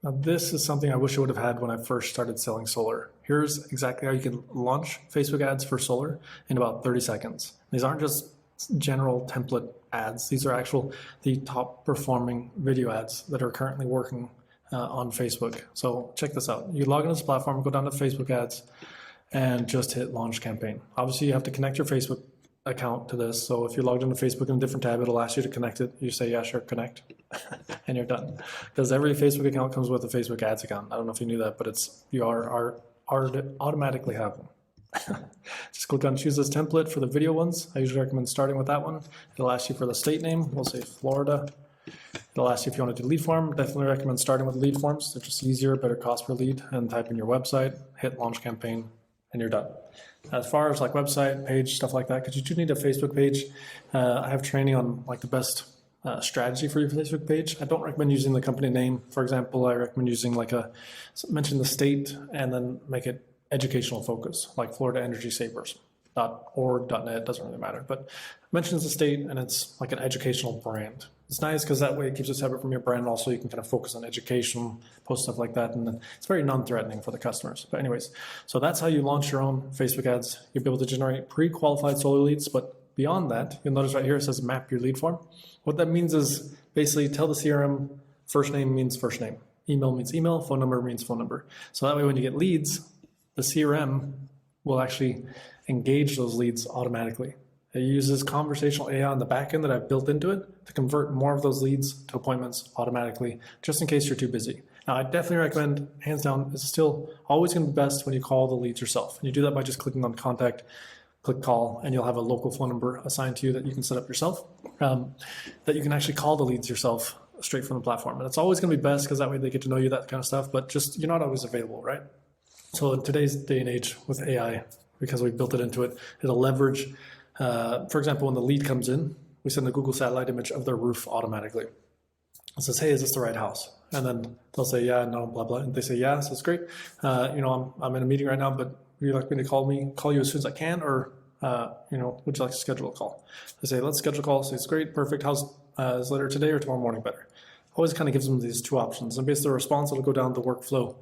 Now, this is something I wish I would have had when I first started selling solar. Here's exactly how you can launch Facebook ads for solar in about 30 seconds. These aren't just general template ads. These are the top performing video ads that are currently working on Facebook. So check this out. You log into this platform, go down to Facebook ads, and just hit launch campaign. Obviously, you have to connect your Facebook account to this. So if you're logged into Facebook in a different tab, it'll ask you to connect it. You say, yeah, sure, connect, and you're done. Because every Facebook account comes with a Facebook ads account. I don't know if you knew that, but you are automatically have them. Just click on choose this template for the video ones. I usually recommend starting with that one. It'll ask you for the state name. We'll say Florida. It'll ask you if you want to do lead form. Definitely recommend starting with lead forms. They're just easier, better cost per lead, and type in your website, hit launch campaign, and you're done. As far as like website, page, stuff like that, because you do need a Facebook page. I have training on like the best strategy for your Facebook page. I don't recommend using the company name. For example, I recommend using mention the state and then make it educational focus, like Florida Energy Savers. .org, .net, doesn't really matter, but mentions the state and it's like an educational brand. It's nice because that way it keeps it separate from your brand. Also, you can kind of focus on education, post stuff like that, and then it's very non-threatening for the customers. But anyways, so that's how you launch your own Facebook ads. You'll be able to generate pre-qualified solar leads, but beyond that, you'll notice right here it says map your lead form. What that means is basically tell the CRM first name means first name, email means email, phone number means phone number. So that way when you get leads, the CRM will actually engage those leads automatically. It uses conversational AI on the back end that I've built into it to convert more of those leads to appointments automatically, just in case you're too busy. Now, I definitely recommend, hands down, it's still always going to be best when you call the leads yourself. And you do that by just clicking on contact, click call, and you'll have a local phone number assigned to you that you can set up yourself, that you can actually call the leads yourself straight from the platform. And it's always going to be best because that way they get to know you, that kind of stuff, but just you're not always available, right? So in today's day and age with AI, because we built it into it, it'll leverage, for example, when the lead comes in, we send a Google satellite image of their roof automatically. It says, hey, is this the right house? And then they'll say, yeah, no, blah, blah. And they say, yeah, so it's great. I'm in a meeting right now, but would you like me to call you as soon as I can? Or, would you like to schedule a call? They say, let's schedule a call. So it's great, perfect. Is later today or tomorrow morning better? Always kind of gives them these two options. And based on the response, it'll go down the workflow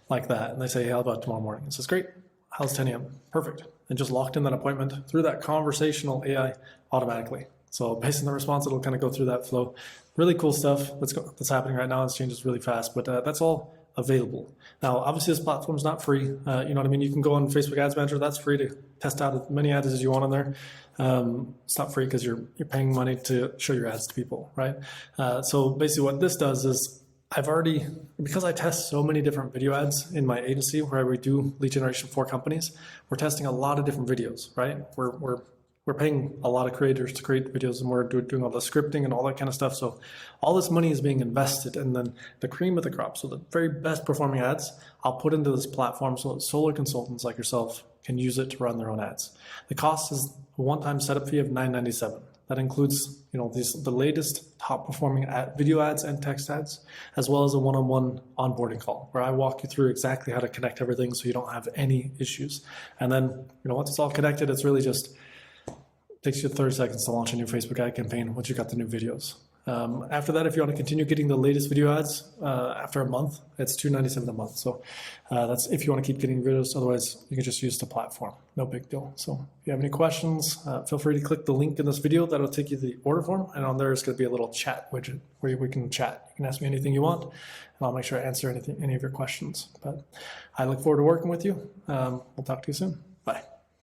like that. And they say, hey, how about tomorrow morning? It says, great. How's 10 a.m.? Perfect. And just locked in that appointment through that conversational AI automatically. So based on the response, it'll kind of go through that flow. Really cool stuff that's happening right now. It changes really fast, but that's all available. Now, obviously this platform is not free. You know what I mean? You can go on Facebook Ads Manager. That's free to test out as many ads as you want on there. It's not free because you're paying money to show your ads to people, right? So basically what this does is because I test so many different video ads in my agency where we do lead generation for companies, we're testing a lot of different videos, right? We're paying a lot of creators to create videos and we're doing all the scripting and all that kind of stuff. So all this money is being invested, and then the cream of the crop, so the very best performing ads, I'll put into this platform so that solar consultants like yourself can use it to run their own ads. The cost is a one-time setup fee of $9.97. That includes, the latest top performing video ads and text ads, as well as a one-on-one onboarding call where I walk you through exactly how to connect everything so you don't have any issues. And then, once it's all connected, it's really just takes you 30 seconds to launch a new Facebook ad campaign once you got the new videos. After that, if you want to continue getting the latest video ads after a month, it's $2.97 a month. So that's if you want to keep getting videos. Otherwise, you can just use the platform. No big deal. So if you have any questions, feel free to click the link in this video. That'll take you to the order form. And on there is going to be a little chat widget where we can chat. You can ask me anything you want, and I'll make sure I answer any of your questions. But I look forward to working with you. We'll talk to you soon.